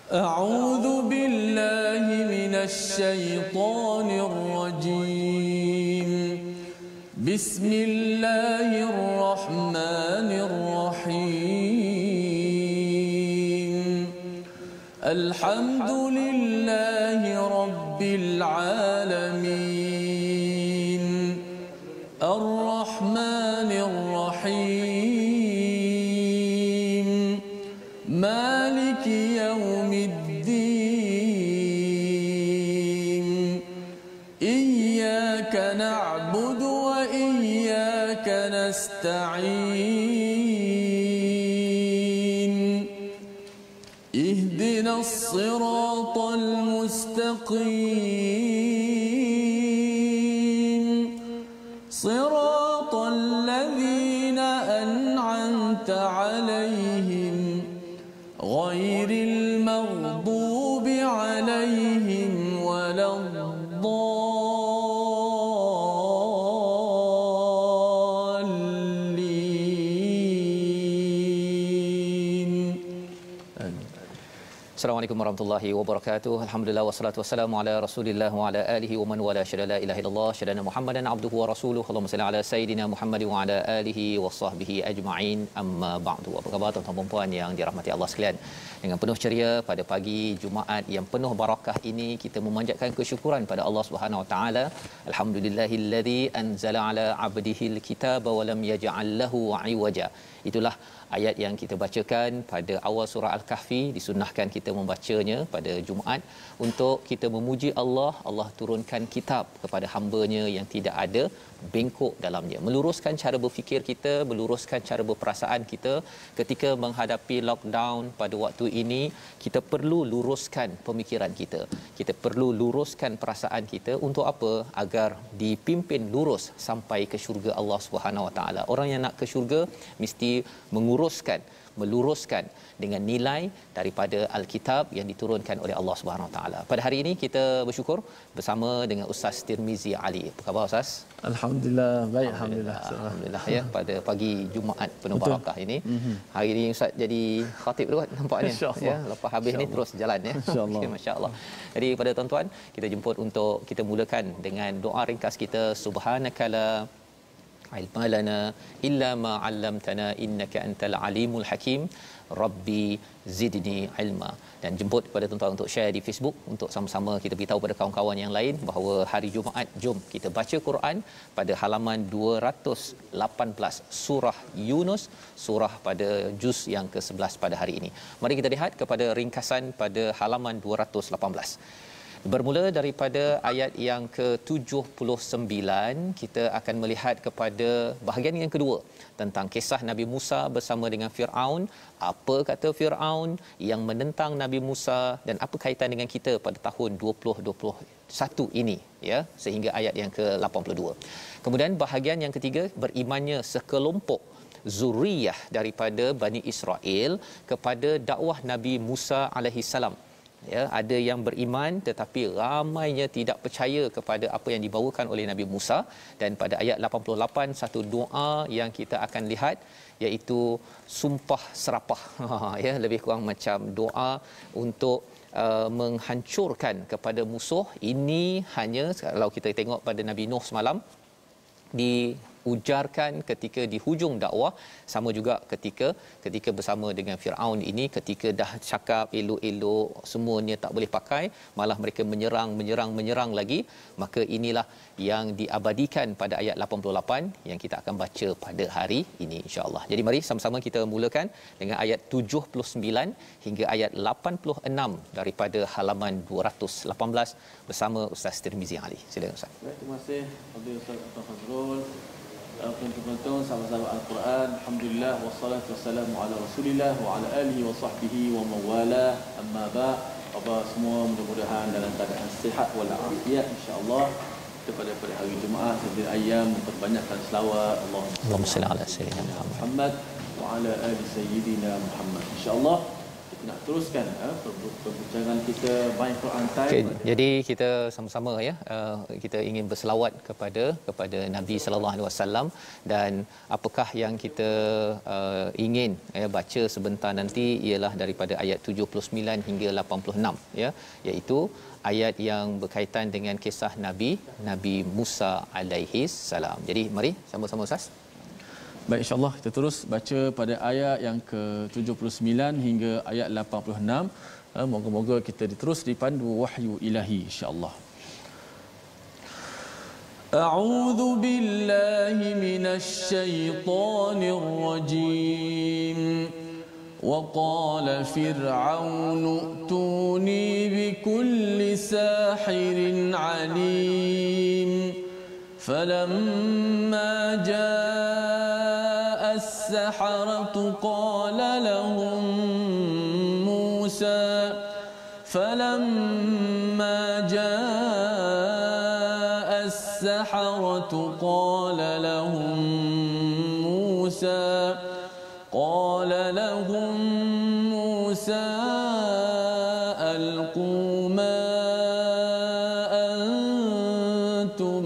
أعوذ بالله من الشيطان الرجيم. بسم الله الرحمن الرحيم. الحمد لله رب العالمين. الرحمن الرحيم. مالك يوم الدين. إياك نعبد وإياك نستعين. اهدنا الصراط المستقيم. صراط الذين أنعمت عليهم غير المغضوب عليهم ولا الضالين. Assalamualaikum warahmatullahi wabarakatuh. Alhamdulillah wassalatu wassalamu ala Rasulillah wa ala alihi wa man wala syada la ilaha illallah syadana Muhammadan abduhu wa rasuluhu. Allahumma salli ala sayidina Muhammad wa ala alihi wa sahbihi ajma'in. Amma ba'du. Apa khabar tuan-tuan dan puan yang dirahmati Allah sekalian? Dengan penuh ceria pada pagi Jumaat yang penuh barakah ini kita memanjatkan kesyukuran pada Allah Subhanahu wa taala. Alhamdulillahillazi anzala ala 'abdihil kitaba wa lam yaj'al lahu 'iwaja. Itulah ayat yang kita bacakan pada awal surah Al-Kahfi. Disunnahkan kita membacanya pada Jumaat untuk kita memuji Allah. Allah turunkan kitab kepada hamba-Nya yang tidak ada bengkok dalamnya, meluruskan cara berfikir kita, meluruskan cara berperasaan kita. Ketika menghadapi lockdown pada waktu ini, kita perlu luruskan pemikiran kita, kita perlu luruskan perasaan kita. Untuk apa? Agar dipimpin lurus sampai ke syurga Allah Subhanahu Wa Taala. Orang yang nak ke syurga mesti meluruskan dengan nilai daripada Alkitab yang diturunkan oleh Allah Subhanahu Wa Taala. Pada hari ini kita bersyukur bersama dengan Ustaz Tirmizi Ali. Apa khabar Ustaz? Alhamdulillah, baik. Alhamdulillah ya, pada pagi Jumaat penuh barakah ini. Hari ini Ustaz jadi khatib tu nampaknya ya. Lepas habis ni terus jalan ya. Insya-Allah. Okay, masya-Allah. Jadi pada tuan-tuan, kita jemput untuk kita mulakan dengan doa ringkas kita. Subhanakala ilma lana illa ma 'allamtana innaka antal alimul hakim. Rabbi zidni ilma. Dan jemput kepada tuan-tuan untuk share di Facebook untuk sama-sama kita beritahu pada kawan-kawan yang lain bahawa hari Jumaat jom kita baca Quran pada halaman 218 surah Yunus, surah pada juz yang ke-11 pada hari ini. Mari kita lihat kepada ringkasan pada halaman 218. Bermula daripada ayat yang ke-79, kita akan melihat kepada bahagian yang kedua tentang kisah Nabi Musa bersama dengan Firaun. Apa kata Firaun yang menentang Nabi Musa dan apa kaitan dengan kita pada tahun 2021 ini ya, sehingga ayat yang ke-82. Kemudian bahagian yang ketiga, berimannya sekelompok zuriyah daripada Bani Israel kepada dakwah Nabi Musa alaihi salam. Ya, ada yang beriman tetapi ramainya tidak percaya kepada apa yang dibawakan oleh Nabi Musa. Dan pada ayat 88 satu doa yang kita akan lihat iaitu sumpah serapah ya, lebih kurang macam doa untuk menghancurkan kepada musuh. Ini hanya kalau kita tengok pada Nabi Nuh semalam diujarkan ketika di hujung dakwah, sama juga ketika bersama dengan Firaun ini, ketika dah cakap elok-elok semuanya tak boleh pakai, malah mereka menyerang lagi. Maka inilah yang diabadikan pada ayat 88 yang kita akan baca pada hari ini insya-Allah. Jadi mari sama-sama kita mulakan dengan ayat 79 hingga ayat 86 daripada halaman 218 bersama Ustaz Tirmizi Ali. Silakan Ustaz. Terima kasih kepada Ustaz Fazrul. Penonton sahabat-sahabat Al-Quran, alhamdulillah wassalatu wassalamu ala Rasulillah wa ala alihi wa sahbihi wa mawala. Amma ba', apa semua mudah-mudahan dalam keadaan sihat wal afiat insya-Allah. Pada hari Jumaat sampai ayam memperbanyakkan selawat Allahumma salli ala sayyidina Muhammad wa ala ali sayyidina Muhammad. Insya-Allah kita nak teruskan perbincangan kita My Quran Time. Okay, jadi kita sama-sama ya, kita ingin berselawat kepada Nabi sallallahu alaihi wasallam, dan apakah yang kita ingin baca sebentar nanti ialah daripada ayat 79 hingga 86 ya, iaitu ayat yang berkaitan dengan kisah Nabi Musa alaihi salam. Jadi mari sama-sama Ustaz. Baik, insya-Allah kita terus baca pada ayat yang ke-79 hingga ayat 86. Moga-moga kita terus dipandu wahyu ilahi insya-Allah. A'udzu billahi minasy syaithanir rajim. Wa qala fir'aun a'tuni bikulli sahirin 'alim. Falamma jaa السحرة قال لهم موسى فلما جاء السحرة قال لهم موسى ألقوا ما أنتم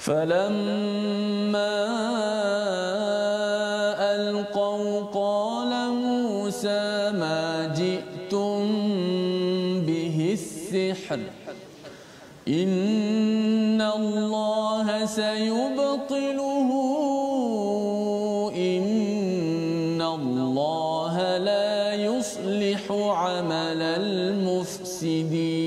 فلما ألقوا قال موسى ما جئتم به السحر إن الله سيبطله إن الله لا يصلح عمل المفسدين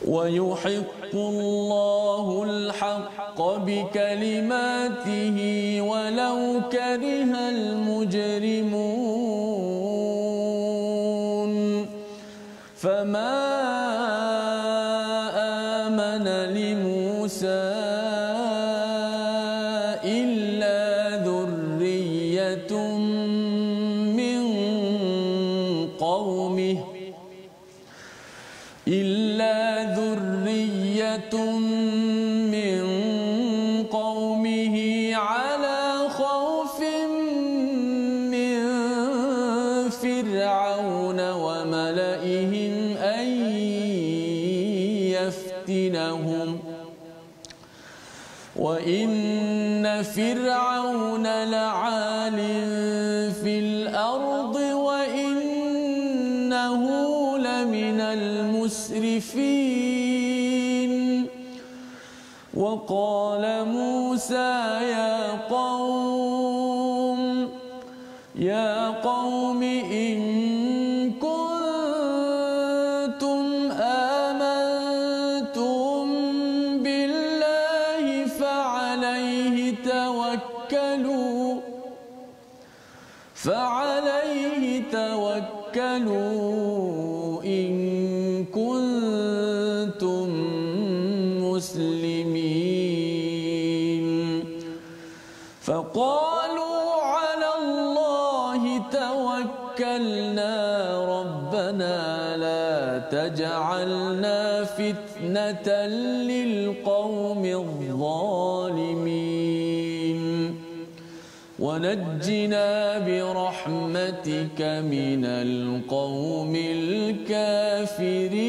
ويحق الله الحق بكلماته ولو كره المجرمون فما آمن لموسى إلا ذرية من قومه على خوف من فرعون وملئهم أن يفتنهم وإن فرعون لعال في الأرض وإنه لمن المسرفين وقال موسى يا قوم إن كنتم آمنتم بالله فعليه توكلوا إن كنتم مسلمين فقالوا على الله توكلنا ربنا لا تجعلنا فتنة للقوم الظالمين ونجنا برحمتك من القوم الكافرين.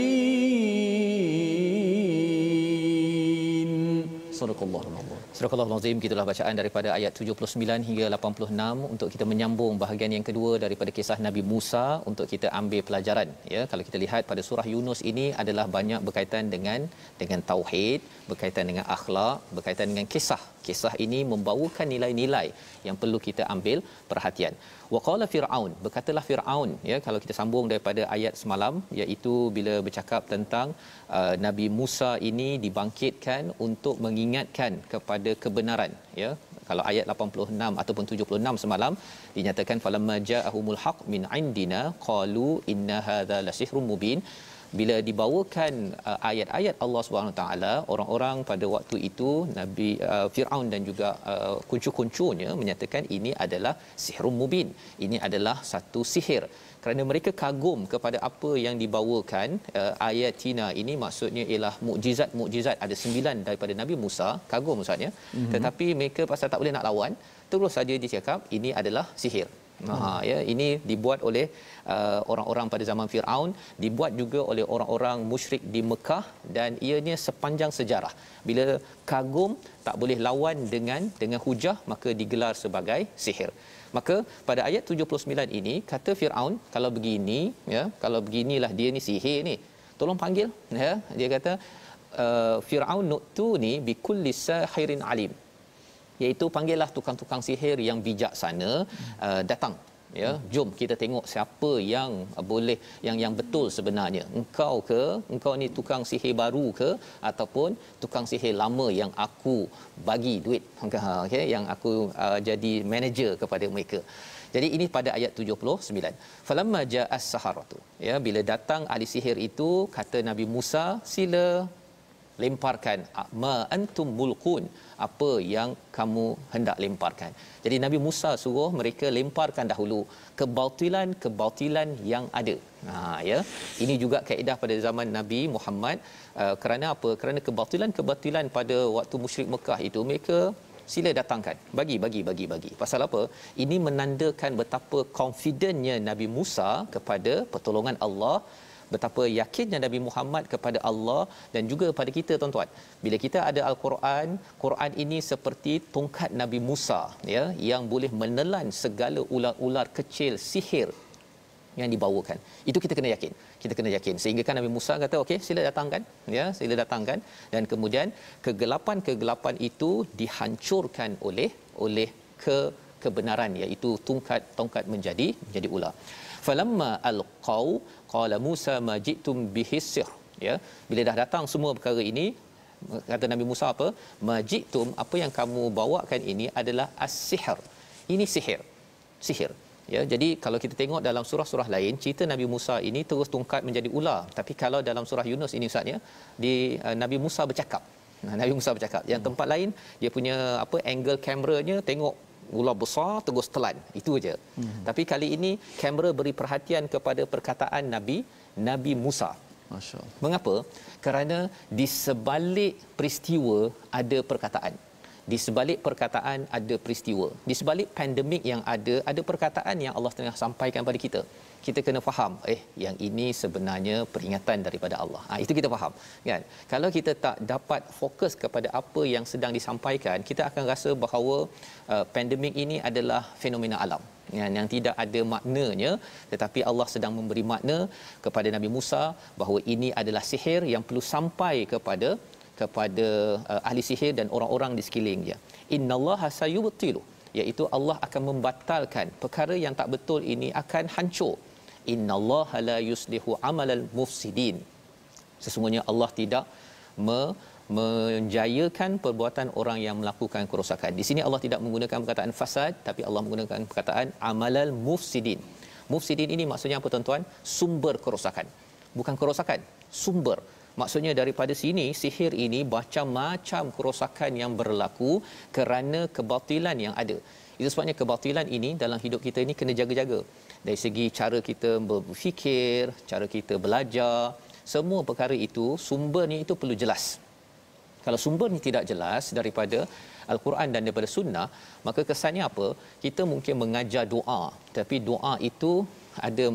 صدق الله العظيم. Surah Al-Azim, gitulah bacaan daripada ayat 79 hingga 86 untuk kita menyambung bahagian yang kedua daripada kisah Nabi Musa untuk kita ambil pelajaran ya. Kalau kita lihat pada surah Yunus ini adalah banyak berkaitan dengan tauhid, berkaitan dengan akhlak, berkaitan dengan kisah. Kisah ini membawakan nilai-nilai yang perlu kita ambil perhatian. Waqala Fir'aun, berkatalah Fir'aun ya, kalau kita sambung daripada ayat semalam, iaitu bila bercakap tentang Nabi Musa ini dibangkitkan untuk mengingatkan kepada kebenaran ya. Kalau ayat 86 ataupun 76 semalam dinyatakan falamma ja'ahumul haq min indina qalu inna hadza lasihrun mubin. bila dibawakan ayat-ayat Allah Subhanahu taala, orang-orang pada waktu itu Nabi Firaun dan juga kuncu-kuncunya menyatakan ini adalah sihrun mubin, ini adalah satu sihir, kerana mereka kagum kepada apa yang dibawakan. Ayatina ini maksudnya ialah mukjizat ada 9 daripada Nabi Musa, kagum Ustaz ya. Tetapi mereka pasal tak boleh nak lawan, terus saja dicakap ini adalah sihir. Ya, ini dibuat oleh orang-orang pada zaman Firaun, dibuat juga oleh orang-orang musyrik di Mekah, dan ianya sepanjang sejarah bila kagum tak boleh lawan dengan hujah, maka digelar sebagai sihir. Maka pada ayat 79 ini kata Firaun, kalau begini ya, kalau beginilah dia ni sihir ni, tolong panggil ya. Dia kata Firaun nu'tuni bikulli sahirin alim, iaitu panggillah tukang-tukang sihir yang bijaksana, datang ya, jom kita tengok siapa yang boleh, yang betul sebenarnya, engkau ni tukang sihir baru ke ataupun tukang sihir lama yang aku bagi duit, okey, yang aku jadi manager kepada mereka. Jadi ini pada ayat 79. Falamma ja'as saharatu, ya, bila datang ahli sihir itu, kata Nabi Musa, sila lemparkan ma antum mulqun, apa yang kamu hendak lemparkan. Jadi Nabi Musa suruh mereka lemparkan dahulu kebatilan yang ada. Ya, ini juga kaedah pada zaman Nabi Muhammad. Kerana apa? Kerana kebatilan pada waktu musyrik Mekah itu, mereka sila datangkan, bagi. Pasal apa? Ini menandakan betapa confidentnya Nabi Musa kepada pertolongan Allah, betapa yakinnya Nabi Muhammad kepada Allah, dan juga pada kita tuan-tuan. Bila kita ada Al-Quran, Quran ini seperti tongkat Nabi Musa ya, yang boleh menelan segala ular-ular kecil sihir yang dibawakan. Itu kita kena yakin. Sehingga kan Nabi Musa kata okey, sila datangkan, dan kemudian kegelapan itu dihancurkan oleh kebenaran, iaitu tongkat menjadi ular. Falamma alqau qala Musa ma ji'tum bihi sihr, ya, bila dah datang semua perkara ini, kata Nabi Musa apa? Ma ji'tum, apa yang kamu bawakan ini adalah as-sihr. Ini sihir. Ya, jadi kalau kita tengok dalam surah-surah lain, cerita Nabi Musa ini terus tongkat menjadi ular. Tapi kalau dalam surah Yunus ini Ustaz ya, Nabi Musa bercakap. Yang tempat lain dia punya angle kameranya tengok ular besar terus telan, itu aja. Tapi kali ini kamera beri perhatian kepada perkataan Nabi Musa. Masya-Allah. Mengapa? Kerana di sebalik peristiwa ada perkataan. Di sebalik perkataan ada peristiwa. Di sebalik pandemik yang ada perkataan yang Allah tengah sampaikan pada kita. Kita kena faham, yang ini sebenarnya peringatan daripada Allah. Itu kita faham, kan? Kalau kita tak dapat fokus kepada apa yang sedang disampaikan, kita akan rasa bahawa pandemik ini adalah fenomena alam, yang tidak ada maknanya. Tetapi Allah sedang memberi makna kepada Nabi Musa bahawa ini adalah sihir yang perlu sampai kepada ahli sihir dan orang-orang di sekelilingnya. Innallaha sayubtilu, iaitu Allah akan membatalkan perkara yang tak betul ini, akan hancur. Innallaha la yuslihu amalal mufsidin, sesungguhnya Allah tidak menjayakan perbuatan orang yang melakukan kerosakan. Di sini Allah tidak menggunakan perkataan fasad, tapi Allah menggunakan perkataan amalal mufsidin. Mufsidin ini maksudnya apa tuan-tuan? Sumber kerosakan. Bukan kerosakan, sumber. Maksudnya daripada sini sihir ini macam-macam kerosakan yang berlaku kerana kebatilan yang ada. Itu sebabnya kebatilan ini dalam hidup kita ini kena jaga-jaga. Dari segi cara kita berfikir, cara kita belajar, semua perkara itu sumbernya itu perlu jelas. Kalau sumbernya tidak jelas daripada Al-Quran dan daripada sunnah, maka kesannya apa? Kita mungkin mengajar doa, tapi doa itu ada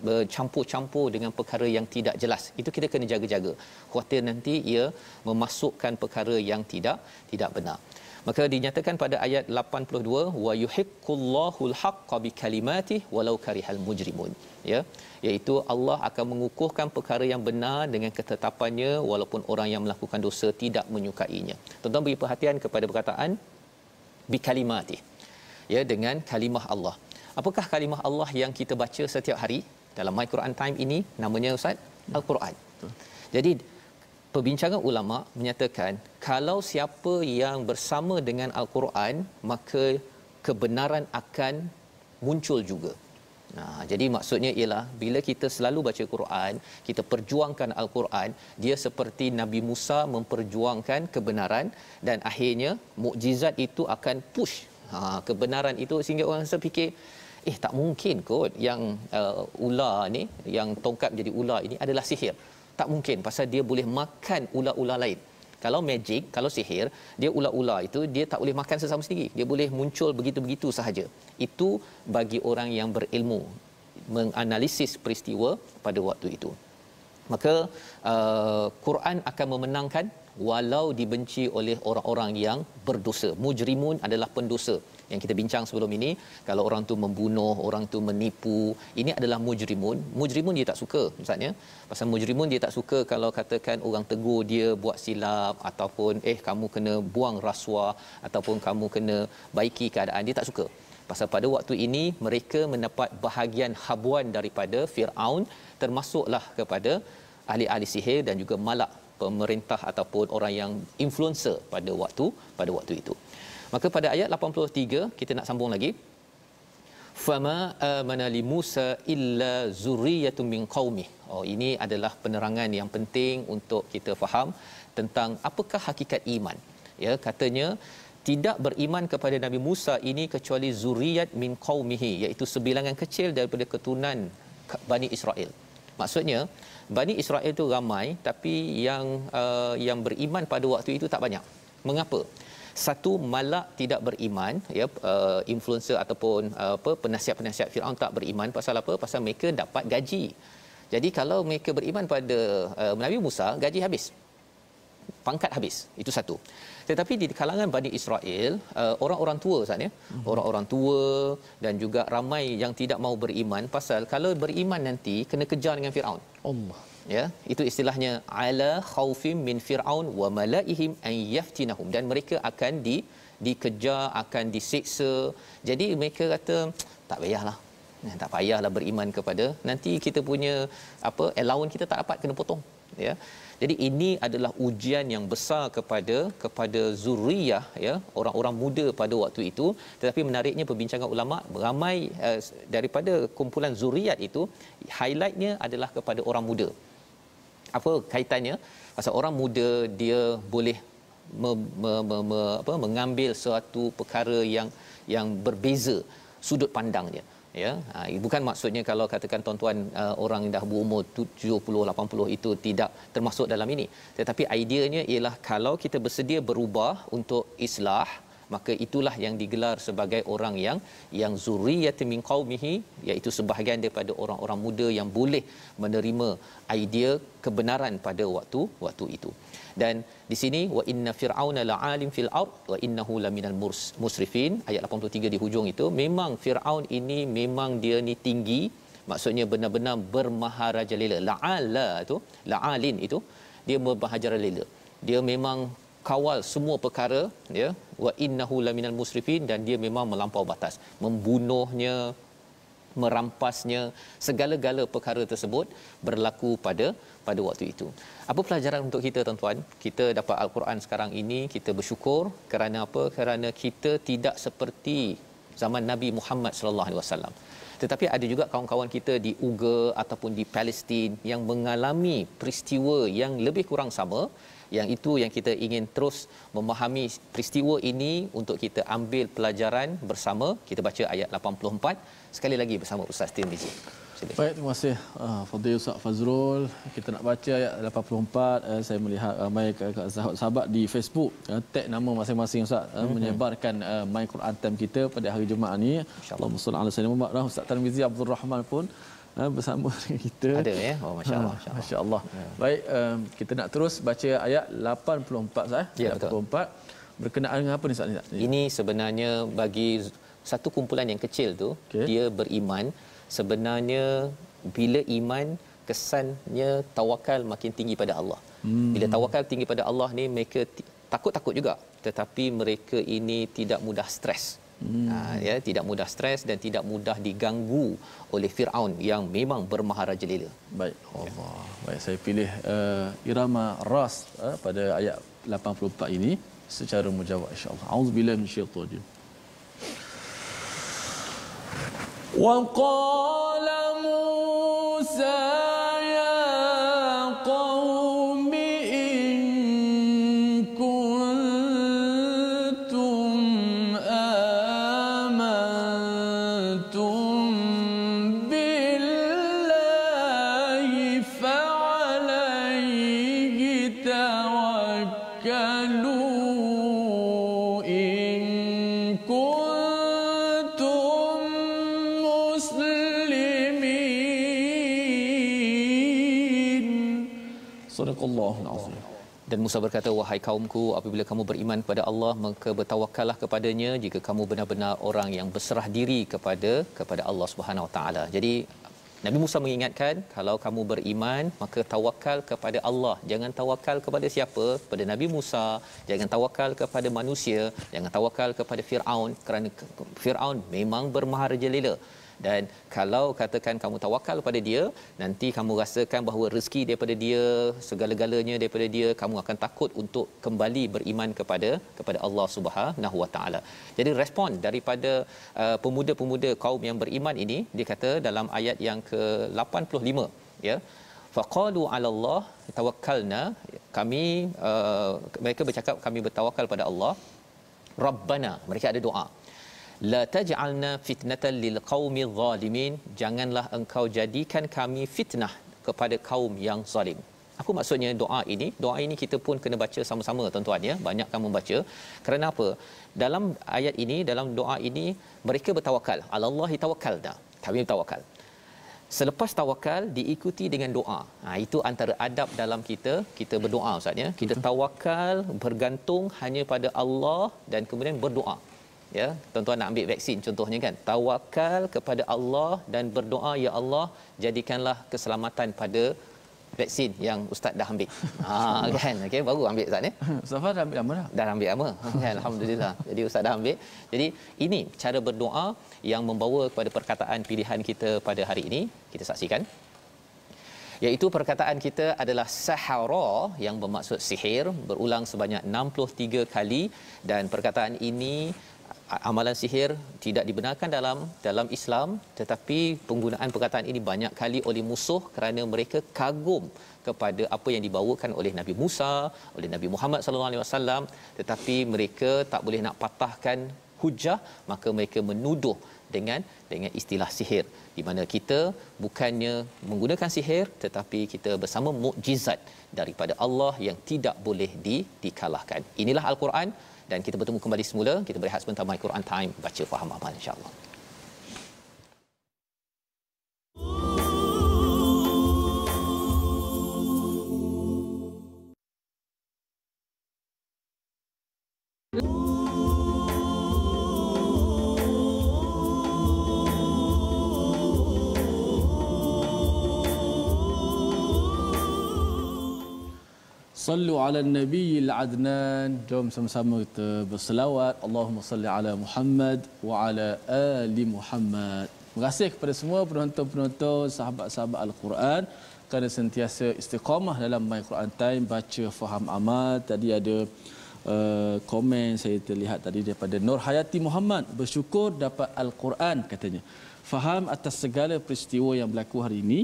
bercampur-campur dengan perkara yang tidak jelas. Itu kita kena jaga-jaga. Khuatir nanti ia memasukkan perkara yang tidak benar. Maka dinyatakan pada ayat 82, wa yuhiqqullahu al-haqqa bikalimatihi walau karihal mujrimun, ya, iaitu Allah akan mengukuhkan perkara yang benar dengan ketetapannya walaupun orang yang melakukan dosa tidak menyukainya. Tuan-tuan beri perhatian kepada perkataan bikalimatihi, ya, dengan kalimah Allah. Apakah kalimah Allah yang kita baca setiap hari dalam My Quran Time ini? Namanya Ustaz Al-Quran. Jadi perbincangan ulama menyatakan kalau siapa yang bersama dengan Al-Quran, maka kebenaran akan muncul juga. Jadi maksudnya ialah bila kita selalu baca Quran, kita perjuangkan Al-Quran, dia seperti Nabi Musa memperjuangkan kebenaran dan akhirnya mukjizat itu akan push kebenaran itu sehingga orang rasa fikir tak mungkin kot yang ular ni, yang tongkat jadi ular ini adalah sihir. Tak mungkin pasal dia boleh makan ular-ular lain. Kalau magic, kalau sihir, dia ular-ular itu dia tak boleh makan sesama sendiri. Dia boleh muncul begitu-begitu sahaja. Itu bagi orang yang berilmu menganalisis peristiwa pada waktu itu. Maka Quran akan memenangkan walau dibenci oleh orang-orang yang berdosa. Mujrimun adalah pendosa. Yang kita bincang sebelum ini, kalau orang tu membunuh, orang tu menipu, ini adalah mujrimun. Mujrimun dia tak suka maksudnya. Pasal mujrimun dia tak suka kalau katakan orang tegur dia buat silap ataupun kamu kena buang rasuah ataupun kamu kena baiki keadaan, dia tak suka. Pasal pada waktu ini mereka mendapat bahagian habuan daripada Firaun, termasuklah kepada ahli-ahli sihir dan juga malak pemerintah ataupun orang yang influencer pada waktu itu. Maka pada ayat 83 kita nak sambung lagi. Fama amana li Musa illa zurriyatun min qaumih. Ini adalah penerangan yang penting untuk kita faham tentang apakah hakikat iman. Ya, katanya tidak beriman kepada Nabi Musa ini kecuali zuriyat min qaumihi, iaitu sebilangan kecil daripada keturunan Bani Israel. Maksudnya Bani Israel itu ramai tapi yang beriman pada waktu itu tak banyak. Mengapa? Satu, malak tidak beriman, influencer ataupun penasihat-penasihat Firaun tak beriman. Pasal apa? Pasal mereka dapat gaji. Jadi kalau mereka beriman pada Nabi Musa, gaji habis, pangkat habis. Itu satu. Tetapi di kalangan Bani Israel, orang-orang tua saatnya, orang-orang tua dan juga ramai yang tidak mau beriman, pasal kalau beriman nanti kena kejar dengan Firaun. Allah. Ya, itu istilahnya ala khaufim min fir'aun wa malaihim an yaftinahum, dan mereka akan dikejar, akan disiksa. Jadi mereka kata tak payahlah beriman kepada, nanti kita punya allowance kita tak dapat, kena potong, ya. Jadi ini adalah ujian yang besar kepada zuriyah, ya, orang-orang muda pada waktu itu. Tetapi menariknya perbincangan ulama, ramai daripada kumpulan zuriyat itu highlightnya adalah kepada orang muda. Apa kaitannya? Pasal orang muda dia boleh mengambil suatu perkara yang berbeza sudut pandangnya, ya. Bukan maksudnya kalau katakan tuan-tuan orang yang dah berumur 70 80 itu tidak termasuk dalam ini, tetapi ideanya ialah kalau kita bersedia berubah untuk islah, maka itulah yang digelar sebagai orang yang zurriyyatun min qaumihi, iaitu sebahagian daripada orang-orang muda yang boleh menerima idea kebenaran pada waktu itu. Dan di sini wa inna fir'auna la'alim fil ard wa innahu laminal musrifin, ayat 83 di hujung itu, memang Firaun ini memang dia ni tinggi, maksudnya benar-benar bermaharajalela. La'ala tu, la'alin itu dia bermaharajalela, dia memang kawal semua perkara, ya, wa innahu laminal musrifin, dan dia memang melampau batas, membunuhnya, merampasnya, segala-gala perkara tersebut berlaku pada waktu itu. Apa pelajaran untuk kita, tuan-tuan? Kita dapat Al-Quran sekarang ini, kita bersyukur kerana apa? Kerana kita tidak seperti zaman Nabi Muhammad sallallahu alaihi wasallam. Tetapi ada juga kawan-kawan kita di Uga ataupun di Palestin yang mengalami peristiwa yang lebih kurang sama. Yang itu yang kita ingin terus memahami peristiwa ini untuk kita ambil pelajaran bersama. Kita baca ayat 84 sekali lagi bersama Ustaz Tirmizi. Baik, terima kasih Fadil Ustaz Fazrul. Kita nak baca ayat 84. Saya melihat ramai sahabat di Facebook tag nama masing-masing Ustaz, menyebarkan My Quran Time kita pada hari Jumaat ni. Allahumma salli ala sayyidina Muhammad. Ustaz Tirmizi Abdul Rahman pun bersama dengan kita. Ada, ya. Masya-Allah. Masya-Allah. Baik, kita nak terus baca ayat 84 Ustaz. Ya, 84. Berkenaan dengan apa ni Ustaz? Ini sebenarnya bagi satu kumpulan yang kecil tu, dia beriman. Sebenarnya bila iman, kesannya tawakal makin tinggi pada Allah. Bila tawakal tinggi pada Allah ni, mereka takut-takut juga, tetapi mereka ini tidak mudah stres. Ya, tidak mudah stres dan tidak mudah diganggu oleh Firaun yang memang bermaharajalela. Baik, Allah. Baik, saya pilih irama ras pada ayat 84 ini secara mujawab insya-Allah. Auzubillahi minasyaitanir rajim. وقال موسى يا قوم إن كنتم آمنتم بالله فعليه توكلوا إن كنتم مسلمين. صدق الله العظيم. Dan Musa berkata, wahai kaumku, apabila kamu beriman kepada Allah, maka bertawakallah kepadanya jika kamu benar-benar orang yang berserah diri kepada Allah Subhanahu Wa Taala. Jadi Nabi Musa mengingatkan, kalau kamu beriman, maka tawakal kepada Allah. Jangan tawakal kepada siapa? Kepada Nabi Musa. Jangan tawakal kepada manusia. Jangan tawakal kepada Firaun, kerana Firaun memang bermaharajalela. Dan kalau katakan kamu tawakal pada dia, nanti kamu rasakan bahawa rezeki daripada dia, segala-galanya daripada dia, kamu akan takut untuk kembali beriman kepada Allah Subhanahu Wa Taala. Jadi respon daripada pemuda-pemuda kaum yang beriman ini, dia kata dalam ayat yang ke-85, ya, faqalu 'ala Allah tawakkalna, kami mereka bercakap kami bertawakal pada Allah. Rabbana, mereka ada doa, la taj'alna fitnatan lil qaumil zalimin, janganlah engkau jadikan kami fitnah kepada kaum yang zalim. Apa maksudnya doa ini? Doa ini kita pun kena baca sama-sama tuan-tuan, ya. Banyakkan membaca. Kerana apa? Dalam ayat ini, dalam doa ini, mereka bertawakal. Alallahi tawakkalna, kami bertawakal. Selepas tawakal diikuti dengan doa. Itu antara adab dalam kita berdoa, ustaz, ya. Kita tawakal, bergantung hanya pada Allah dan kemudian berdoa. Ya, tuan-tuan nak ambil vaksin contohnya kan, tawakal kepada Allah dan berdoa, ya Allah, jadikanlah keselamatan pada vaksin yang ustaz dah ambil. Kan, okey, baru ambil ustaz, ya. Ustaz dah ambil lama dah. Dah ambil lama. Kan, alhamdulillah. Jadi ustaz dah ambil. Jadi ini cara berdoa yang membawa kepada perkataan pilihan kita pada hari ini. Kita saksikan. Iaitu perkataan kita adalah sahara, yang bermaksud sihir, berulang sebanyak 63 kali, dan perkataan ini, amalan sihir tidak dibenarkan dalam Islam, tetapi penggunaan perkataan ini banyak kali oleh musuh kerana mereka kagum kepada apa yang dibawakan oleh Nabi Musa, oleh Nabi Muhammad sallallahu alaihi wasallam, tetapi mereka tak boleh nak patahkan hujah, maka mereka menuduh dengan istilah sihir, di mana kita bukannya menggunakan sihir, tetapi kita bersama mukjizat daripada Allah yang tidak boleh dikalahkan. Inilah Al-Quran, dan kita bertemu kembali semula. Kita berehat sebentar, My Quran Time, baca faham amal, insya-Allah. Sallu ala nabiyil adnan. Jom sama-sama kita berselawat. Allahumma salli ala Muhammad wa ala ali Muhammad. Terima kasih kepada semua penonton-penonton, sahabat-sahabat Al-Quran, kerana sentiasa istiqamah dalam My Quran Time, baca faham amal. Tadi ada komen saya terlihat tadi daripada Nur Hayati Muhammad, bersyukur dapat Al-Quran, katanya. Faham atas segala peristiwa yang berlaku hari ini.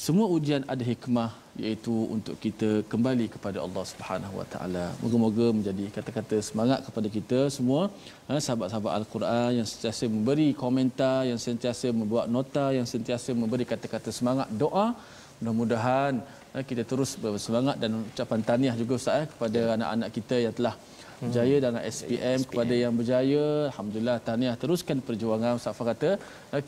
Semua ujian ada hikmah, iaitu untuk kita kembali kepada Allah Subhanahu Wa Taala. Moga-moga menjadi kata-kata semangat kepada kita semua, sahabat-sahabat Al-Quran yang sentiasa memberi komentar, yang sentiasa membuat nota, yang sentiasa memberi kata-kata semangat, doa. Mudah-mudahan kita terus bersemangat, dan ucapan tahniah juga Ustaz kepada anak-anak kita yang telah berjaya dalam SPM. Kepada yang berjaya, alhamdulillah, tahniah, teruskan perjuangan. Ustaz kata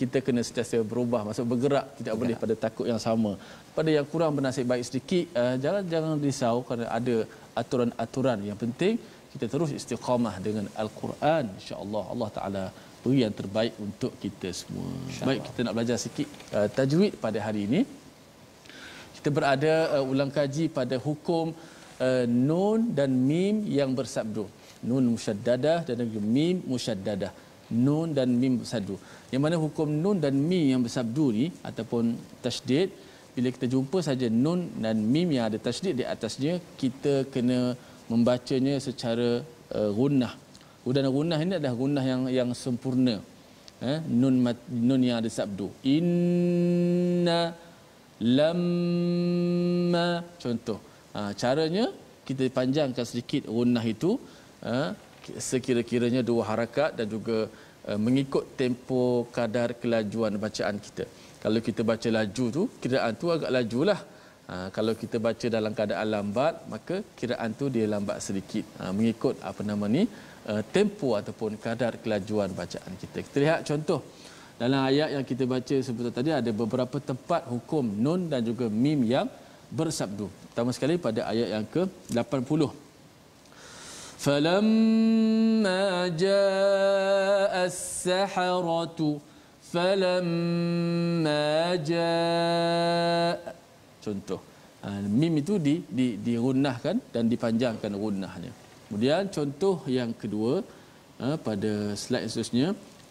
kita kena sentiasa berubah, maksud bergerak, tidak boleh pada takut yang sama. Pada yang kurang bernasib baik sedikit, jangan risau, kerana ada aturan-aturan. Yang penting kita terus istiqamah dengan Al-Quran, insya-Allah Allah Taala beri yang terbaik untuk kita semua. Baik, kita nak belajar sikit tajwid pada hari ini. Kita berada ulang kaji pada hukum nun dan mim yang bersabdu. Nun musyaddadah dan mim musyaddadah. Nun dan mim bersabdu. Yang mana hukum nun dan mim yang bersabdu ni ataupun tasydid, bila kita jumpa saja nun dan mim yang ada tasydid di atasnya, kita kena membacanya secara gunnah. Dan gunnah ini adalah gunnah yang sempurna. nun yang ada sabdu. Inna lamma, contoh. Caranya kita panjangkan sedikit gunnah itu, sekira-kiranya 2 harakat dan juga mengikut tempo kadar kelajuan bacaan kita. Kalau kita baca laju tu, kiraan tu agak lajulah. Kalau kita baca dalam keadaan lambat, maka kiraan tu dia lambat sedikit, mengikut tempo ataupun kadar kelajuan bacaan kita. Kita lihat contoh dalam ayat yang kita baca sebentar tadi, ada beberapa tempat hukum nun dan juga mim yang bersabdu. Pertama sekali pada ayat yang ke-80. Falamma jaa as-saharatu falamma jaa, contoh, mim itu dirunnahkan dan dipanjangkan runnahnya. Kemudian contoh yang kedua, pada slide yang seterusnya,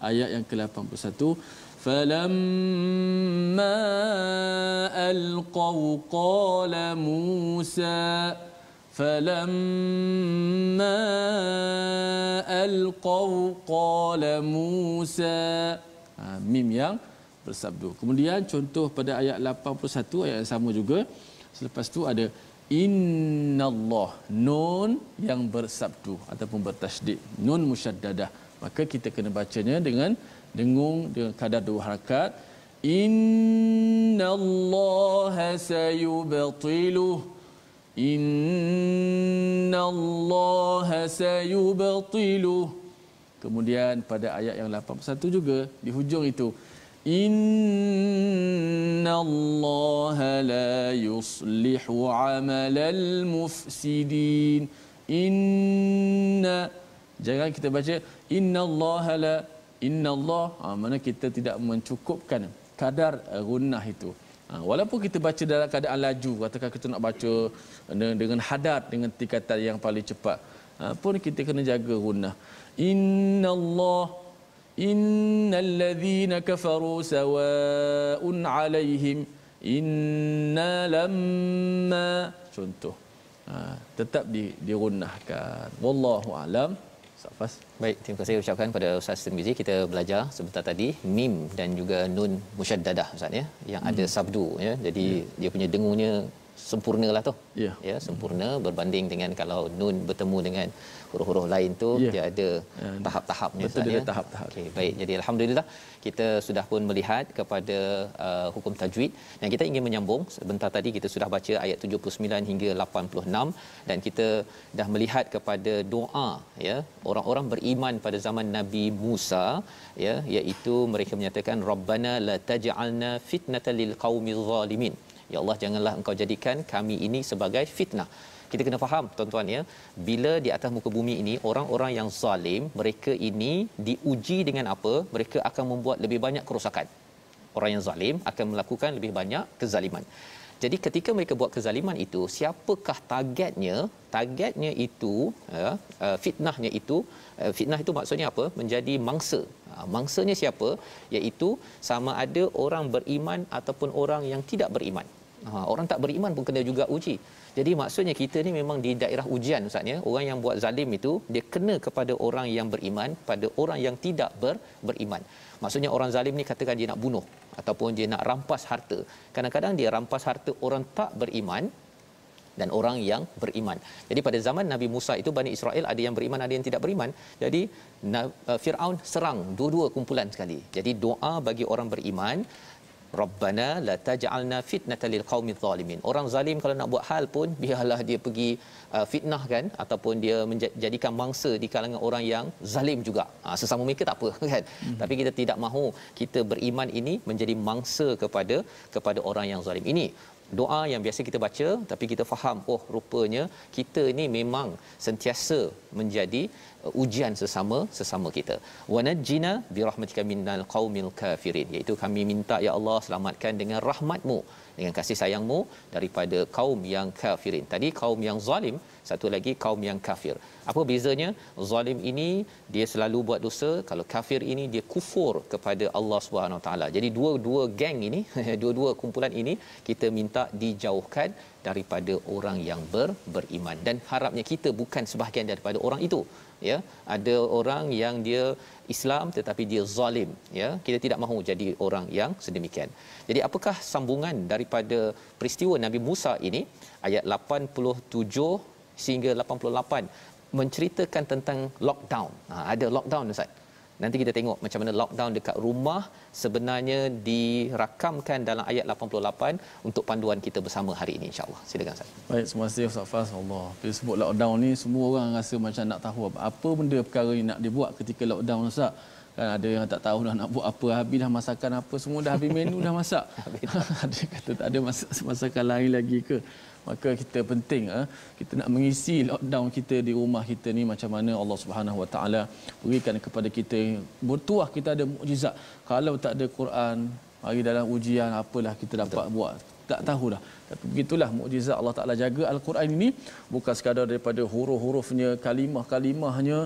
ayat yang ke-81, falamma alqaw qala Musa, falamma alqaw qala Musa, mim yang bersabdu. Kemudian contoh pada ayat 81, ayat yang sama juga, selepas tu ada innallah, nun yang bersabdu ataupun bertasydid, nun musyaddadah, maka kita kena bacanya dengan dengung, dengan kadar 2 harakat. Innallaha sayubtiluh, innallaha sayubtiluh. Kemudian pada ayat yang 81 juga, di hujung itu, innallaha la yuslihu amalal mufsidin. Inna, jangan kita baca innallaha la, innallah, mana kita tidak mencukupkan kadar gunnah itu. Walaupun kita baca dalam keadaan laju, katakan kita nak baca dengan hadat, dengan tingkatan yang paling cepat, pun kita kena jaga gunnah. Innallah, innal ladzina kafaru sawaa'un 'alaihim inna lamma, contoh, tetap dirunnahkan. Wallahu a'lam. Safas. Baik, terima kasih ucapkan pada Ustaz Tirmizi. Kita belajar sebentar tadi mim dan juga nun musyaddadah, Ustaz, ya, yang ada sabdu, ya. Jadi dia punya dengungnya sempurnalah tu. Ya, sempurna berbanding dengan kalau nun bertemu dengan huruf-huruf lain tu, dia ada tahap-tahapnya. Betul, dia ada tahap-tahap. Okey, baik. Jadi alhamdulillah kita sudah pun melihat kepada hukum tajwid, dan kita ingin menyambung. Sebentar tadi kita sudah baca ayat 79 hingga 86, dan kita dah melihat kepada doa, ya, orang-orang beriman pada zaman Nabi Musa, ya, iaitu mereka menyatakan rabbana la taj'alna fitnatan lil qaumil zalimin. Ya Allah, janganlah engkau jadikan kami ini sebagai fitnah. Kita kena faham, tuan-tuan, ya, bila di atas muka bumi ini orang-orang yang zalim, mereka ini diuji dengan apa? Mereka akan membuat lebih banyak kerosakan. Orang yang zalim akan melakukan lebih banyak kezaliman. Jadi ketika mereka buat kezaliman itu, siapakah targetnya? Targetnya itu, fitnahnya itu, fitnah itu maksudnya apa? Menjadi mangsa. Mangsanya siapa? Iaitu sama ada orang beriman ataupun orang yang tidak beriman. Orang tak beriman pun kena juga uji. Jadi maksudnya kita ni memang di daerah ujian, Ustaz, ya. Orang yang buat zalim itu dia kena kepada orang yang beriman, pada orang yang tidak beriman. Maksudnya orang zalim ni katakan dia nak bunuh ataupun dia nak rampas harta. Kadang-kadang dia rampas harta orang tak beriman dan orang yang beriman. Jadi pada zaman Nabi Musa itu, Bani Israel ada yang beriman, ada yang tidak beriman. Jadi Firaun serang dua-dua kumpulan sekali. Jadi doa bagi orang beriman, Rabbana la taj'alna fitnatan lil qaumidh zalimin. Orang zalim kalau nak buat hal pun biarlah dia pergi fitnahkan ataupun dia menjadikan mangsa di kalangan orang yang zalim juga. Sesama mereka tak apa, kan. Tapi kita tidak mahu kita beriman ini menjadi mangsa kepada orang yang zalim. Ini doa yang biasa kita baca, tapi kita faham, oh rupanya kita ini memang sentiasa menjadi ujian sesama kita. Wa najjina bi rahmatika minal qaumil kafirin, iaitu kami minta ya Allah selamatkan dengan rahmat-Mu, dengan kasih sayang-Mu daripada kaum yang kafirin. Tadi kaum yang zalim, satu lagi kaum yang kafir. Apa bezanya? Zalim ini dia selalu buat dosa, kalau kafir ini dia kufur kepada Allah Subhanahu Wa Taala. Jadi dua-dua geng ini, dua-dua kumpulan ini kita minta dijauhkan daripada orang yang beriman, dan harapnya kita bukan sebahagian daripada orang itu. ya. Ada orang yang dia Islam tetapi dia zalim, ya. Kita tidak mahu jadi orang yang sedemikian. Jadi apakah sambungan daripada peristiwa Nabi Musa ini, ayat 87 sehingga 88 menceritakan tentang lockdown. Ada lockdown, Ustaz. Nanti kita tengok macam mana lockdown dekat rumah sebenarnya dirakamkan dalam ayat 88 untuk panduan kita bersama hari ini, insya-Allah. Silakan Ustaz. Baik, terima kasih Ustaz Faz. Allah. Bila sebut lockdown ni, semua orang rasa macam nak tahu apa benda perkara ni nak dibuat ketika lockdown, Ustaz. Kan ada yang tak tahu dah nak buat apa, habis dah masakan apa, semua dah habis menu dah masak. Ada kata tak ada masakan lain lagi ke? Maka kita penting kita nak mengisi lockdown kita di rumah kita ni macam mana Allah Subhanahu Wa Taala berikan kepada kita, bertuah kita ada mukjizat. Kalau tak ada Quran, hari dalam ujian apalah kita dapat buat, tak tahu dah. Tapi begitulah mukjizat Allah Taala jaga Al-Quran ini, bukan sekadar daripada huruf-hurufnya, kalimah-kalimahnya,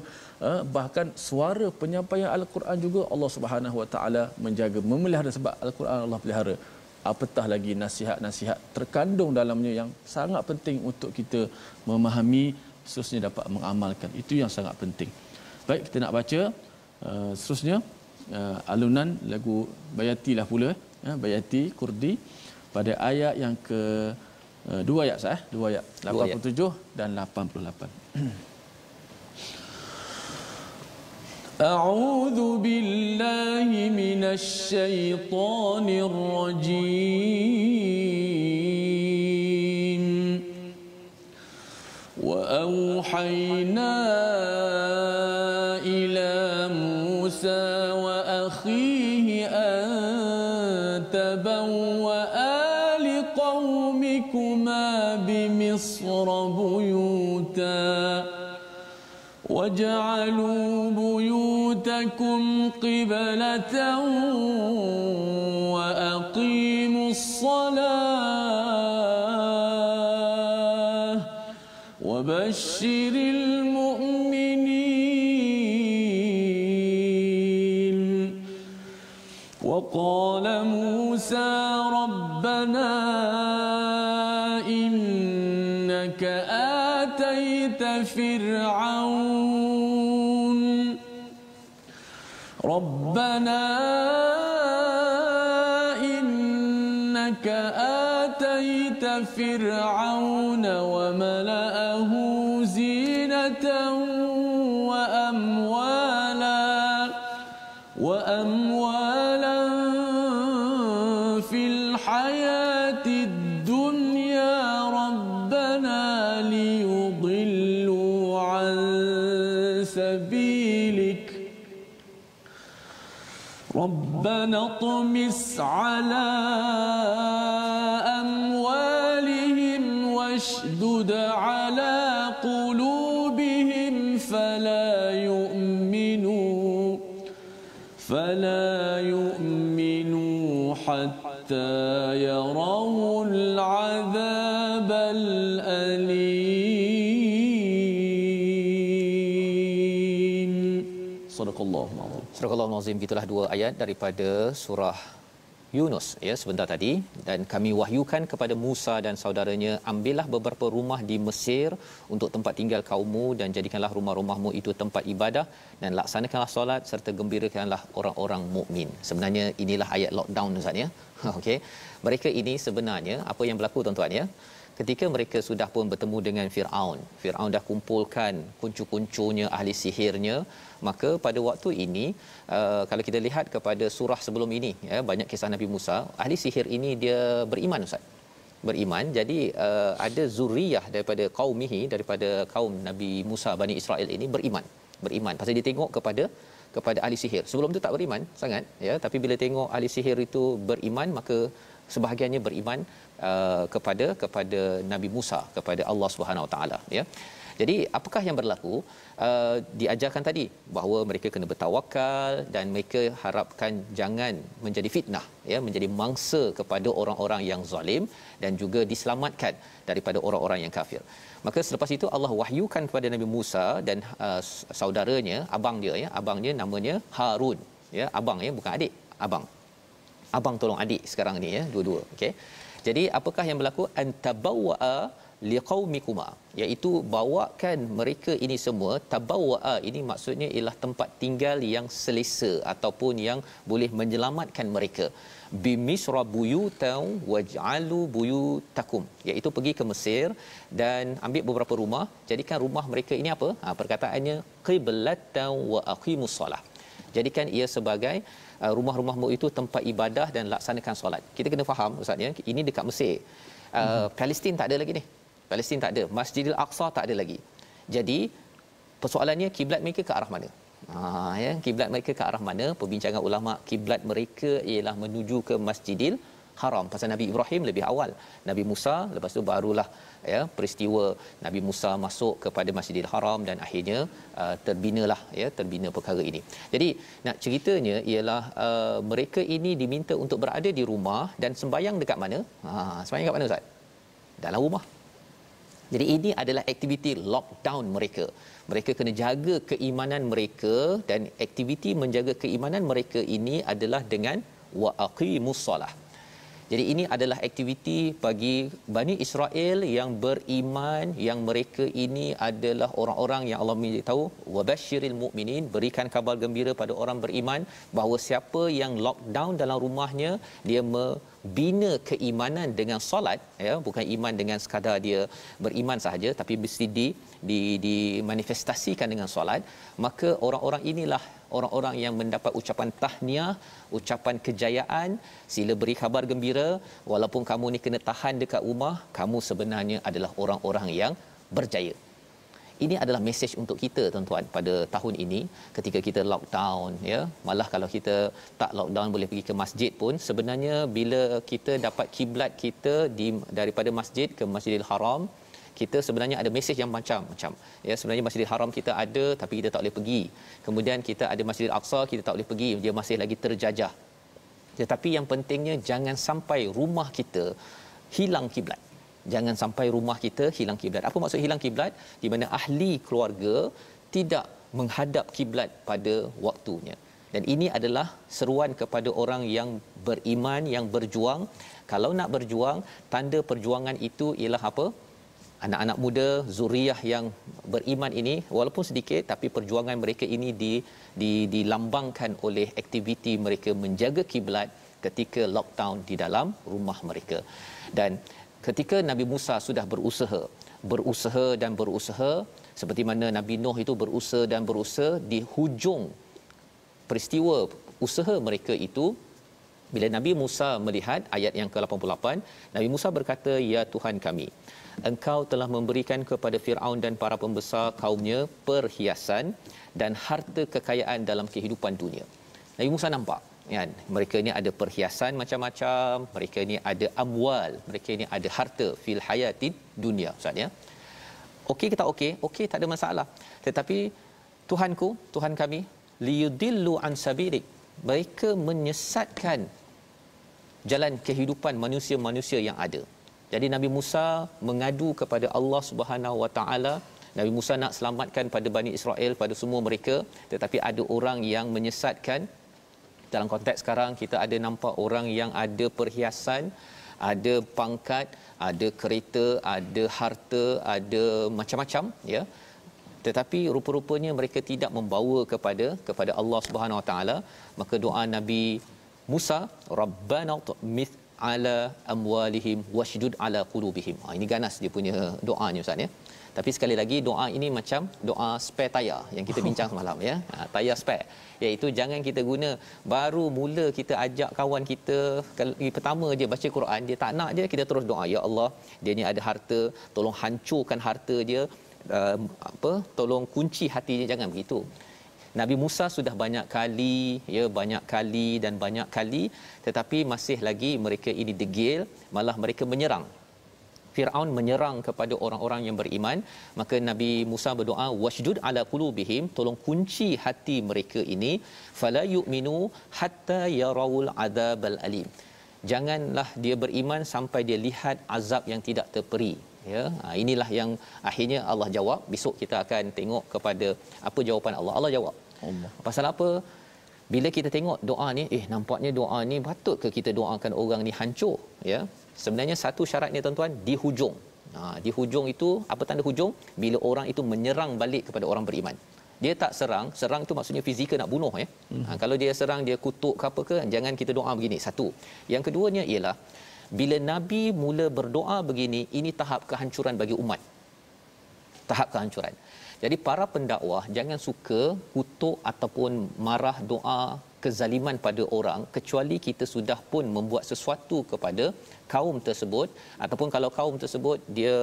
bahkan suara penyampaian Al-Quran juga Allah Subhanahu Wa Taala menjaga, memelihara, sebab Al-Quran Allah pelihara. Apatah lagi nasihat-nasihat terkandung dalamnya yang sangat penting untuk kita memahami, seterusnya dapat mengamalkan. Itu yang sangat penting. Baik, kita nak baca seterusnya alunan lagu Bayati lah pula, Bayati Kurdi pada ayat yang ke 2 ayat sah, 2 ayat 87 dan 88. أعوذ بالله من الشيطان الرجيم وأوحينا إلى موسى وأخيه أن تبوأ لقومكما بمصر بيوتا وَاجْعَلُوا بُيُوتَكُمْ قِبْلَةً وَأَقِيمُوا الصَّلَاةَ وَبَشِّرِ الْمُؤْمِنِينَ وَقَالَ مُوسَى رَبَّنَا إِنَّكَ آتَيْتَ ربنا إنك آتيت فرعون وملأه زينة وأموالا في الحياة الدنيا ربنا ليضلوا عن سبيلك ربنا اطمس على أموالهم واشدد على قلوبهم فلا يؤمنوا حتى يروا العذاب الأليم. صدق الله العظيم. Surah Al-Azim, gitulah 2 ayat daripada surah Yunus, ya, sebentar tadi. Dan kami wahyukan kepada Musa dan saudaranya, ambillah beberapa rumah di Mesir untuk tempat tinggal kaummu dan jadikanlah rumah-rumahmu itu tempat ibadah dan laksanakanlah solat serta gembirakanlah orang-orang mukmin. Sebenarnya inilah ayat lockdown, Ustaz, ya. Okey. Mereka ini sebenarnya apa yang berlaku, tuan-tuan, ya. Ketika mereka sudah pun bertemu dengan Firaun dah kumpulkan kuncu-kuncunya, ahli sihirnya, maka pada waktu ini kalau kita lihat kepada surah sebelum ini, ya, banyak kisah Nabi Musa, ahli sihir ini dia beriman, Ustaz. Beriman. Jadi ada zuriyah daripada qaumihi, daripada kaum Nabi Musa, Bani Israel ini beriman. Pasal dia tengok kepada ahli sihir. Sebelum tu tak beriman sangat, ya, tapi bila tengok ahli sihir itu beriman, maka sebahagiannya beriman kepada Nabi Musa, kepada Allah Subhanahu Wa Taala, ya. Jadi apakah yang berlaku? Diajarkan tadi bahawa mereka kena bertawakal dan mereka harapkan jangan menjadi fitnah, ya, menjadi mangsa kepada orang-orang yang zalim dan juga diselamatkan daripada orang-orang yang kafir. Maka selepas itu Allah wahyukan kepada Nabi Musa dan saudaranya, abang dia, ya, abangnya namanya Harun, ya, abang, ya, bukan adik, abang tolong adik sekarang ni, ya, dua-dua. Okey. Jadi apakah yang berlaku? Antabawwa liqaumikuma, iaitu bawakan mereka ini semua. Tabawwa'a ini maksudnya ialah tempat tinggal yang selesa ataupun yang boleh menyelamatkan mereka. Bimisra buyutan waj'alu buyutakum, iaitu pergi ke Mesir dan ambil beberapa rumah, jadikan rumah mereka ini apa? Perkataannya qiblatan wa aqimus solah, jadikan ia sebagai rumah-rumahmu itu tempat ibadah dan laksanakan solat. Kita kena faham ustaz ya, ini dekat Mesir. Palestin tak ada lagi ni. Palestin tak ada, Masjidil Aqsa tak ada lagi. Jadi persoalannya kiblat mereka ke arah mana? Kiblat mereka ke arah mana? Perbincangan ulama, kiblat mereka ialah menuju ke Masjidil Haram. Pasal Nabi Ibrahim lebih awal, Nabi Musa lepas tu barulah peristiwa Nabi Musa masuk kepada Masjidil Haram dan akhirnya terbina perkara ini. Jadi nak ceritanya ialah mereka ini diminta untuk berada di rumah dan sembahyang dekat mana? Sembahyang dekat mana ustaz? Dalam rumah. Jadi ini adalah aktiviti lockdown mereka. Mereka kena jaga keimanan mereka, dan aktiviti menjaga keimanan mereka ini adalah dengan wa aqimus solah. Jadi ini adalah aktiviti bagi Bani Israel yang beriman, yang mereka ini adalah orang-orang yang Allah beritahu wabasyiril mukminin, berikan kabar gembira pada orang beriman bahawa siapa yang lockdown dalam rumahnya, dia bina keimanan dengan solat, bukan iman dengan sekadar dia beriman sahaja, tapi mesti dimanifestasikan dengan solat, maka orang-orang inilah orang-orang yang mendapat ucapan tahniah, ucapan kejayaan, sila beri kabar gembira, walaupun kamu ni kena tahan dekat rumah, kamu sebenarnya adalah orang-orang yang berjaya. Ini adalah mesej untuk kita tuan-tuan pada tahun ini ketika kita lockdown malah kalau kita tak lockdown boleh pergi ke masjid pun, sebenarnya bila kita dapat kiblat kita daripada masjid ke Masjidil Haram, kita sebenarnya ada mesej yang macam-macam. Sebenarnya Masjidil Haram kita ada tapi kita tak boleh pergi. Kemudian kita ada Masjidil Aqsa, kita tak boleh pergi, dia masih lagi terjajah. Tetapi yang pentingnya jangan sampai rumah kita hilang kiblat. Jangan sampai rumah kita hilang kiblat. Apa maksud hilang kiblat? Di mana ahli keluarga tidak menghadap kiblat pada waktunya. Dan ini adalah seruan kepada orang yang beriman, yang berjuang. Kalau nak berjuang, tanda perjuangan itu ialah apa? Anak-anak muda, zuriyah yang beriman ini walaupun sedikit, tapi perjuangan mereka ini dilambangkan oleh aktiviti mereka menjaga kiblat ketika lockdown di dalam rumah mereka. Dan ketika Nabi Musa sudah berusaha dan berusaha, seperti mana Nabi Nuh itu berusaha di hujung peristiwa usaha mereka itu, bila Nabi Musa melihat ayat yang ke-88, Nabi Musa berkata, "Ya Tuhan kami, Engkau telah memberikan kepada Firaun dan para pembesar kaumnya perhiasan dan harta kekayaan dalam kehidupan dunia." Nabi Musa nampak kan, mereka ni ada perhiasan macam-macam, mereka ni ada amwal, mereka ni ada harta fil hayatid dunia ustaz ya. Okey ke tak okey? Okey, tak ada masalah. Tetapi Tuhanku, Tuhan kami, liyudillu an sabilik, mereka menyesatkan jalan kehidupan manusia-manusia yang ada. Jadi Nabi Musa mengadu kepada Allah Subhanahu Wa Taala. Nabi Musa nak selamatkan pada Bani Israel, pada semua mereka, tetapi ada orang yang menyesatkan. Dalam konteks sekarang kita ada nampak orang yang ada perhiasan, ada pangkat, ada kereta, ada harta, ada macam-macam tetapi rupa-rupanya mereka tidak membawa kepada Allah Subhanahu Wa Taala. Maka doa Nabi Musa, Rabbana tu'mith ala amwalihim washdud ala qulubihim. Ini ganas dia punya doanya ustaz ya. Tapi sekali lagi doa ini macam doa spare tayar yang kita bincang semalam tayar spare, iaitu jangan kita guna baru mula kita ajak kawan kita pertama je baca Quran, dia tak nak je kita terus doa, ya Allah dia ni ada harta, tolong hancurkan harta dia, tolong kunci hati dia, jangan begitu. Nabi Musa sudah banyak kali tetapi masih lagi mereka ini degil, malah mereka menyerang. Firaun menyerang kepada orang-orang yang beriman, maka Nabi Musa berdoa washdud ala qulubihim, tolong kunci hati mereka ini, fala yu'minu hatta yarawul adzabal alim, janganlah dia beriman sampai dia lihat azab yang tidak terperi. Inilah yang akhirnya Allah jawab. Besok kita akan tengok kepada apa jawapan Allah. Allah jawab. Pasal apa? Bila kita tengok doa ni, nampaknya doa ni patut ke kita doakan orang ni hancur? Sebenarnya satu syaratnya tuan-tuan, di hujung. Di hujung itu apa tanda hujung? Bila orang itu menyerang balik kepada orang beriman. Dia tak serang itu maksudnya fizikal nak bunuh ya. Kalau dia serang, dia kutuk ke apa ke, jangan kita doa begini. Satu. Yang keduanya ialah bila Nabi mula berdoa begini, ini tahap kehancuran bagi umat. Tahap kehancuran. Jadi para pendakwah jangan suka kutuk ataupun marah doa kezaliman pada orang, kecuali kita sudah pun membuat sesuatu kepada kaum tersebut, ataupun kalau kaum tersebut dia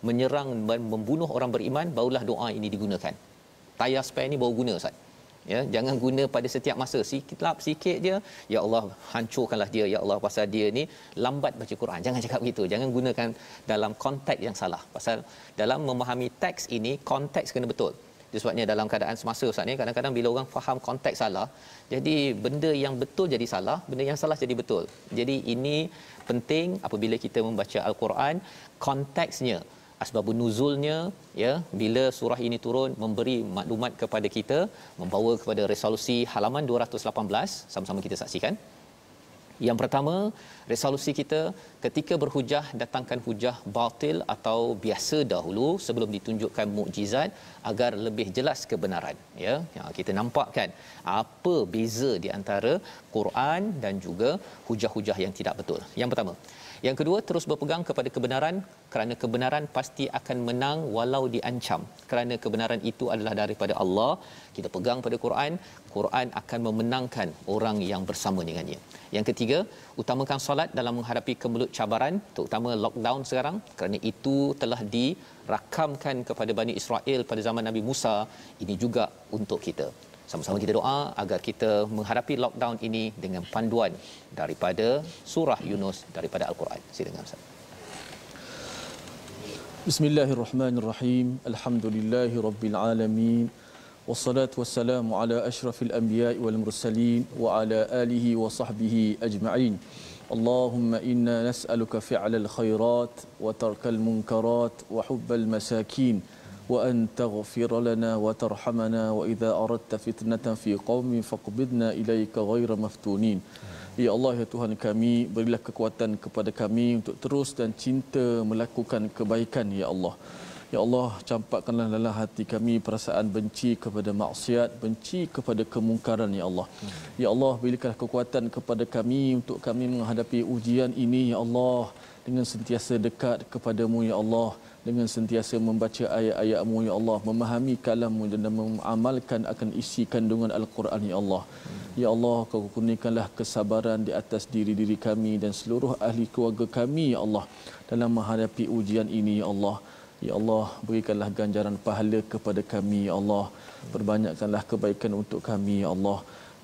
menyerang dan membunuh orang beriman, barulah doa ini digunakan. Tayar spare ni baru guna Ustaz. Ya, jangan guna pada setiap masa. Sikit je, ya Allah hancurkanlah dia, ya Allah pasal dia ni lambat baca Quran. Jangan cakap begitu. Jangan gunakan dalam konteks yang salah. Pasal dalam memahami teks ini, konteks kena betul. Sebabnya dalam keadaan semasa Ustaz ni, kadang-kadang bila orang faham konteks salah, jadi benda yang betul jadi salah, benda yang salah jadi betul. Jadi ini penting apabila kita membaca Al-Quran, konteksnya, asbabun nuzulnya, ya, bila surah ini turun, memberi maklumat kepada kita, membawa kepada resolusi halaman 218. Sama-sama kita saksikan. Yang pertama, resolusi kita ketika berhujah, datangkan hujah batil atau biasa dahulu sebelum ditunjukkan mukjizat agar lebih jelas kebenaran, ya. Kita nampakkan apa beza di antara Quran dan juga hujah-hujah yang tidak betul. Yang pertama. Yang kedua, terus berpegang kepada kebenaran, kerana kebenaran pasti akan menang walau diancam. Kerana kebenaran itu adalah daripada Allah. Kita pegang pada Quran, Quran akan memenangkan orang yang bersama dengannya. Yang ketiga, utamakan solat dalam menghadapi kemelut cabaran, terutama lockdown sekarang, kerana itu telah dirakamkan kepada Bani Israel pada zaman Nabi Musa. Ini juga untuk kita. Sama-sama kita doa agar kita menghadapi lockdown ini dengan panduan daripada surah Yunus daripada Al-Quran. Silakan Ustaz. Bismillahirrahmanirrahim. Alhamdulillahirabbil alamin. Wassalatu wassalamu ala asyrafil anbiya'i wal mursalin wa ala alihi wa sahbihi ajma'in. Allahumma inna nas'aluka fi'lal khairat wa tarkal munkarat wa hubbal masakin. وأن تغفر لنا وترحمنا وإذا أردت فتنة في قوم فاقبضنا إليك غير مفتونين. Ya Allah, ya Tuhan kami, berilah kekuatan kepada kami untuk terus dan cinta melakukan kebaikan, ya Allah. Ya Allah, campakkanlah dalam hati kami perasaan benci kepada maksiat, benci kepada kemungkaran, ya Allah. Ya Allah, berilah kekuatan kepada kami untuk kami menghadapi ujian ini, ya Allah, dengan sentiasa dekat kepadamu, ya Allah, dengan sentiasa membaca ayat-ayat-Mu, ya Allah, memahami kalam-Mu dan mengamalkan akan isi kandungan Al-Quran, ya Allah. Ya Allah, Kau kurniakanlah kesabaran di atas diri-diri kami dan seluruh ahli keluarga kami, ya Allah, dalam menghadapi ujian ini, ya Allah. Ya Allah, berikanlah ganjaran pahala kepada kami, ya Allah. Perbanyakkanlah kebaikan untuk kami, ya Allah.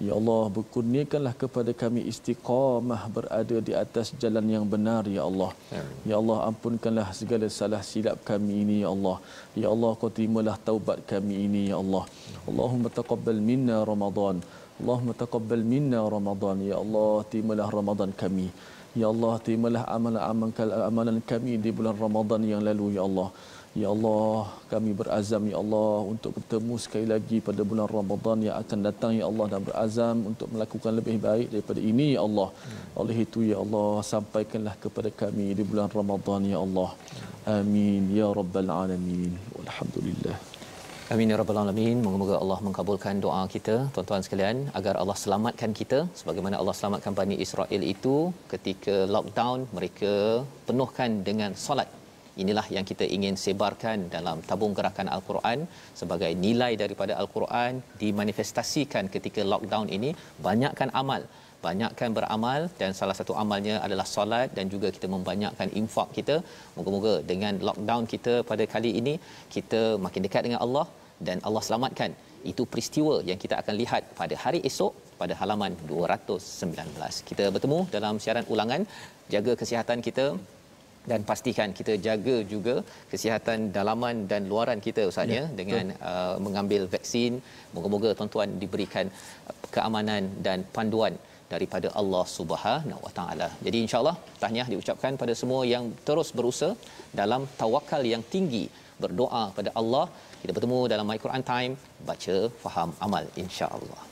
Ya Allah, berkurniakanlah kepada kami istiqamah berada di atas jalan yang benar, ya Allah. Ya Allah, ampunkanlah segala salah silap kami ini, ya Allah. Ya Allah, Kau terimalah taubat kami ini, ya Allah. Allahumma taqabbal minna Ramadan. Allahumma taqabbal minna Ramadan. Ya Allah, terimalah Ramadan kami. Ya Allah, terimalah amalan kami di bulan Ramadan yang lalu, ya Allah. Ya Allah, kami berazam, ya Allah, untuk bertemu sekali lagi pada bulan Ramadan yang akan datang, ya Allah, dan berazam untuk melakukan lebih baik daripada ini, ya Allah. Oleh itu, ya Allah, sampaikanlah kepada kami di bulan Ramadan, ya Allah. Amin ya rabbal alamin. Walhamdulillah. Amin ya rabbal alamin. Moga-moga Allah mengabulkan doa kita, tuan-tuan sekalian, agar Allah selamatkan kita sebagaimana Allah selamatkan Bani Israel itu ketika lockdown, mereka penuhkan dengan solat. Inilah yang kita ingin sebarkan dalam tabung gerakan Al-Quran sebagai nilai daripada Al-Quran dimanifestasikan ketika lockdown ini. Banyakkan amal, banyakkan beramal, dan salah satu amalnya adalah solat, dan juga kita membanyakkan infak kita. Moga-moga dengan lockdown kita pada kali ini, kita makin dekat dengan Allah dan Allah selamatkan. Itu peristiwa yang kita akan lihat pada hari esok pada halaman 219. Kita bertemu dalam siaran ulangan. Jaga kesihatan kita dan pastikan kita jaga juga kesihatan dalaman dan luaran kita, Ustaz, ya, dengan mengambil vaksin. Moga-moga tuan-tuan diberikan keamanan dan panduan daripada Allah Subhanahu Wa Taala. Jadi insya-Allah tahniah diucapkan pada semua yang terus berusaha dalam tawakal yang tinggi, berdoa pada Allah. Kita bertemu dalam My Quran Time, baca, faham, amal, insya-Allah.